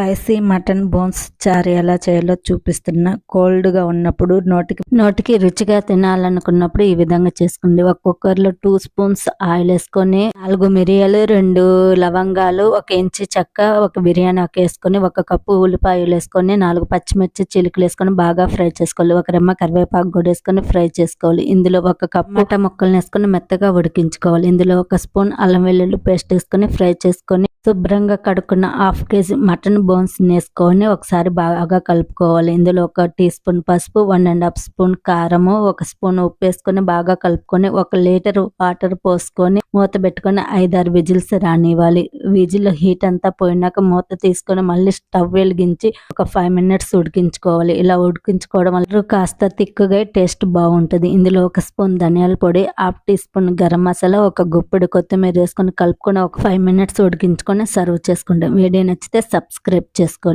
Spicy mutton bones చారు ఎలా చేయాలో చూపిస్తున్నా. కోల్డ్గా ఉన్నప్పుడు నోటికి రుచిగా తినాలనుకున్నప్పుడు ఈ విధంగా చేసుకోండి. ఒక కుక్కర్లో 2 స్పూన్స్ ఆయిల్ వేసుకొని 4 మిరియాలు, 2 లవంగాలు, 1 ఇంచు చెక్క, 1 బిర్యానీ ఆకు వేసుకొని, 1 కప్పు ఉల్లిపాయలు వేసుకొని, 4 పచ్చిమిర్చి చిలుకలు వేసుకొని బాగా ఫ్రై చేసుకోవాలి. 1 రెమ్మ కరివేపాకు కూడా వేసుకొని ఫ్రై చేసుకోవాలి. ఇందులో 1 కప్పు టమాటా ముక్కలను వేసుకొని మెత్తగా ఉడికించుకోవాలి. ఇందులో 1 స్పూన్ అల్లం వెల్లుల్లి పేస్ట్ వేసుకొని ఫ్రై చేసుకొని, శుభ్రంగా కడుక్కున్న 1/2 కేజీ మటన్ బోన్స్ వేసుకొని ఒకసారి బాగా కలుపుకోవాలి. ఇందులో 1 టీ స్పూన్ పసుపు, 1½ స్పూన్ కారము, 1 స్పూన్ ఉప్పు వేసుకొని బాగా కలుపుకొని 1 లీటర్ వాటర్ పోసుకొని మూత పెట్టుకొని 5-6 విజిల్స్ రానివ్వాలి. విజిల్ హీట్ అంతా పోయినాక మూత తీసుకొని మళ్ళీ స్టవ్ వెలిగించి ఒక 5 మినిట్స్ ఉడికించుకోవాలి. ఇలా ఉడికించుకోవడం వల్ల కాస్త తిక్కుగా టేస్ట్ బాగుంటుంది. ఇందులో 1 స్పూన్ ధనియాల పొడి, 1/2 టీ స్పూన్ గరం మసాలా, 1 గుప్పెడు కొత్తిమీర వేసుకొని కలుపుకొని ఒక 5 మినిట్స్ ఉడికించుకొని సర్వ్ చేసుకోండి. వీడియో నచ్చితే సబ్స్క్రైబ్ చేసుకోండి.